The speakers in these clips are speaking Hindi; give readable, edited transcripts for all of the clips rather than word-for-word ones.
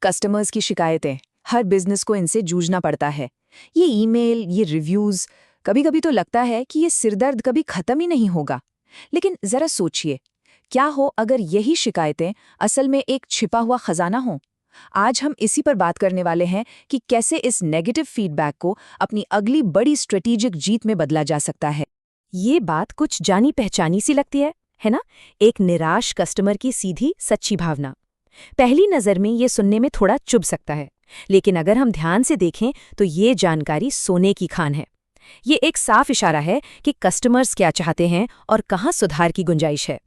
कस्टमर्स की शिकायतें, हर बिजनेस को इनसे जूझना पड़ता है। ये ईमेल, ये रिव्यूज, कभी-कभी तो लगता है कि ये सिरदर्द कभी खत्म ही नहीं होगा। लेकिन जरा सोचिए, क्या हो अगर यही शिकायतें असल में एक छिपा हुआ खजाना हो? आज हम इसी पर बात करने वाले हैं कि कैसे इस नेगेटिव फीडबैक को अपनी अगली बड़ी स्ट्रेटेजिक जीत में बदला जा सकता है। ये बात कुछ जानी पहचानी सी लगती है ना? एक निराश कस्टमर की सीधी सच्ची भावना। पहली नज़र में ये सुनने में थोड़ा चुभ सकता है, लेकिन अगर हम ध्यान से देखें तो ये जानकारी सोने की खान है। ये एक साफ इशारा है कि कस्टमर्स क्या चाहते हैं और कहाँ सुधार की गुंजाइश है।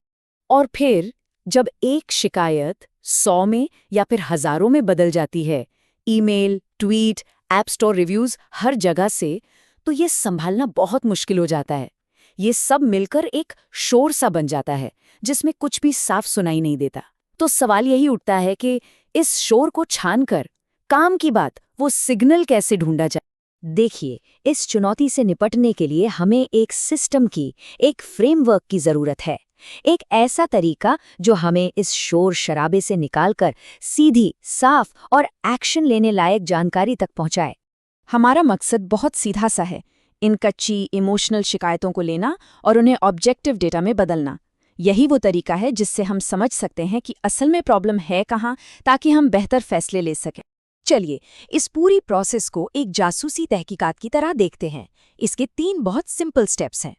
और फिर जब एक शिकायत 100 में या फिर हजारों में बदल जाती है, email, tweet, app store reviews हर जगह से, तो ये संभालना बहुत मुश्किल हो जाता है। ये सब मिलकर एक शोर सा बन जाता है जिसमें कुछ भी साफ सुनाई नहीं देता। तो सवाल यही उठता है कि इस शोर को छानकर काम की बात, वो सिग्नल कैसे ढूंढा जाए। देखिए, इस चुनौती से निपटने के लिए हमें एक सिस्टम की, एक फ्रेमवर्क की जरूरत है। एक ऐसा तरीका जो हमें इस शोर शराबे से निकालकर सीधी, साफ और एक्शन लेने लायक जानकारी तक पहुंचाए। हमारा मकसद बहुत सीधा सा है, इन कच्ची इमोशनल शिकायतों को लेना और उन्हें ऑब्जेक्टिव डेटा में बदलना। यही वो तरीका है जिससे हम समझ सकते हैं कि असल में प्रॉब्लम है कहाँ, ताकि हम बेहतर फैसले ले सकें। चलिए, इस पूरी प्रोसेस को एक जासूसी तहकीकात की तरह देखते हैं। इसके 3 बहुत सिंपल स्टेप्स हैं।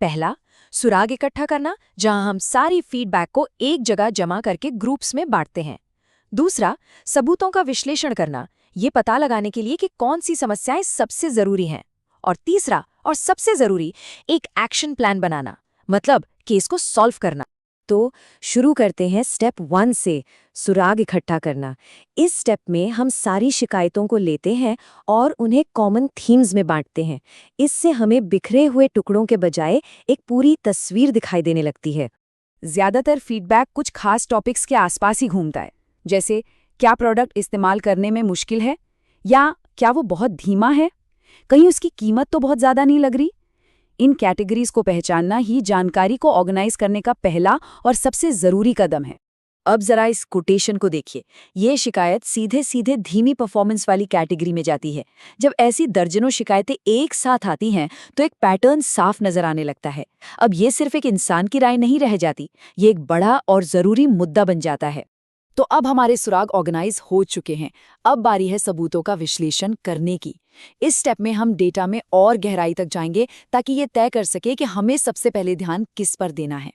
पहला, सुराग इकट्ठा करना, जहां हम सारी फीडबैक को एक जगह जमा करके ग्रुप्स में बांटते हैं। दूसरा, सबूतों का विश्लेषण करना, ये पता लगाने के लिए कि कौन सी समस्याएं सबसे जरूरी हैं। और तीसरा और सबसे जरूरी, एक एक्शन प्लान बनाना, मतलब केस को सॉल्व करना। तो शुरू करते हैं स्टेप 1 से, सुराग इकट्ठा करना। इस स्टेप में हम सारी शिकायतों को लेते हैं और उन्हें कॉमन थीम्स में बांटते हैं। इससे हमें बिखरे हुए टुकड़ों के बजाय एक पूरी तस्वीर दिखाई देने लगती है। ज्यादातर फीडबैक कुछ खास टॉपिक्स के आसपास ही घूमता है, जैसे क्या प्रोडक्ट इस्तेमाल करने में मुश्किल है, या क्या वो बहुत धीमा है, कहीं उसकी कीमत तो बहुत ज़्यादा नहीं लग रही। इन कैटेगरीज को पहचानना ही जानकारी को ऑर्गेनाइज करने का पहला और सबसे ज़रूरी कदम है। अब जरा इस कोटेशन को देखिए। ये शिकायत सीधे सीधे धीमी परफॉर्मेंस वाली कैटेगरी में जाती है। जब ऐसी दर्जनों शिकायतें एक साथ आती हैं तो एक पैटर्न साफ नजर आने लगता है। अब ये सिर्फ एक इंसान की राय नहीं रह जाती, ये एक बड़ा और ज़रूरी मुद्दा बन जाता है। तो अब हमारे सुराग ऑर्गेनाइज हो चुके हैं। अब बारी है सबूतों का विश्लेषण करने की। इस स्टेप में हम डेटा में और गहराई तक जाएंगे ताकि ये तय कर सके कि हमें सबसे पहले ध्यान किस पर देना है।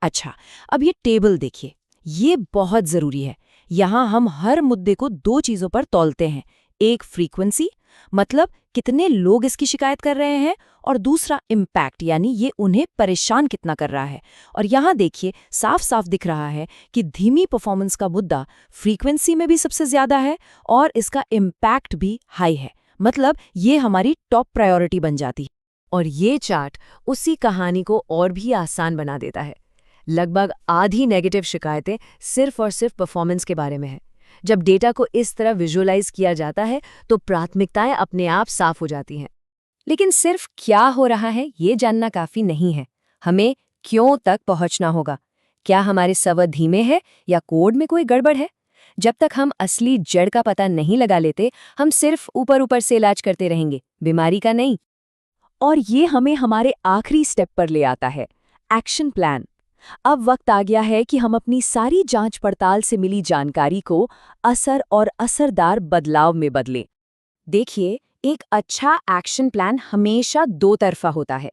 अच्छा, अब ये टेबल देखिए, ये बहुत जरूरी है। यहाँ हम हर मुद्दे को 2 चीजों पर तौलते हैं। एक फ्रीक्वेंसी, मतलब कितने लोग इसकी शिकायत कर रहे हैं, और दूसरा इम्पैक्ट, यानी ये उन्हें परेशान कितना कर रहा है। और यहाँ देखिए, साफ साफ दिख रहा है कि धीमी परफॉर्मेंस का मुद्दा फ्रीक्वेंसी में भी सबसे ज्यादा है और इसका इम्पैक्ट भी हाई है। मतलब ये हमारी टॉप प्रायोरिटी बन जाती है। और ये चार्ट उसी कहानी को और भी आसान बना देता है। लगभग आधी नेगेटिव शिकायतें सिर्फ और सिर्फ परफॉर्मेंस के बारे में है। जब डेटा को इस तरह विजुअलाइज किया जाता है तो प्राथमिकताएं अपने आप साफ हो जाती हैं। लेकिन सिर्फ क्या हो रहा है ये जानना काफी नहीं है, हमें क्यों तक पहुंचना होगा। क्या हमारे सर्वर धीमे हैं या कोड में कोई गड़बड़ है? जब तक हम असली जड़ का पता नहीं लगा लेते, हम सिर्फ ऊपर ऊपर से इलाज करते रहेंगे, बीमारी का नहीं। और ये हमें हमारे आखिरी स्टेप पर ले आता है, एक्शन प्लान। अब वक्त आ गया है कि हम अपनी सारी जांच पड़ताल से मिली जानकारी को असर और असरदार बदलाव में बदलें। देखिए, एक अच्छा एक्शन प्लान हमेशा 2 तरफा होता है।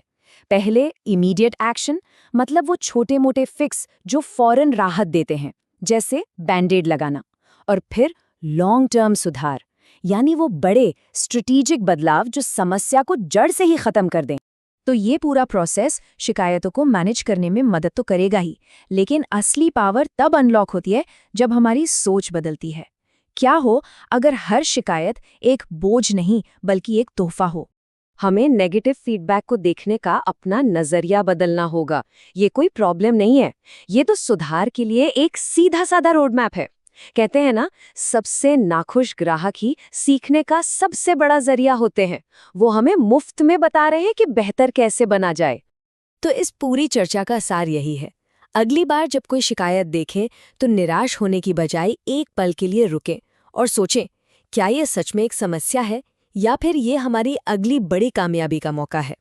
पहले इमीडिएट एक्शन, मतलब वो छोटे मोटे फिक्स जो फौरन राहत देते हैं, जैसे बैंडेड लगाना। और फिर लॉन्ग टर्म सुधार, यानी वो बड़े स्ट्रेटेजिक बदलाव जो समस्या को जड़ से ही खत्म कर दें। तो ये पूरा प्रोसेस शिकायतों को मैनेज करने में मदद तो करेगा ही, लेकिन असली पावर तब अनलॉक होती है जब हमारी सोच बदलती है। क्या हो अगर हर शिकायत एक बोझ नहीं बल्कि एक तोहफा हो? हमें नेगेटिव फीडबैक को देखने का अपना नजरिया बदलना होगा। ये कोई प्रॉब्लम नहीं है, ये तो सुधार के लिए एक सीधा साधा रोड मैप है। कहते हैं ना, सबसे नाखुश ग्राहक ही सीखने का सबसे बड़ा जरिया होते हैं। वो हमें मुफ्त में बता रहे हैं कि बेहतर कैसे बना जाए। तो इस पूरी चर्चा का सार यही है, अगली बार जब कोई शिकायत देखें तो निराश होने की बजाय एक पल के लिए रुकें और सोचें, क्या ये सच में एक समस्या है या फिर ये हमारी अगली बड़ी कामयाबी का मौका है।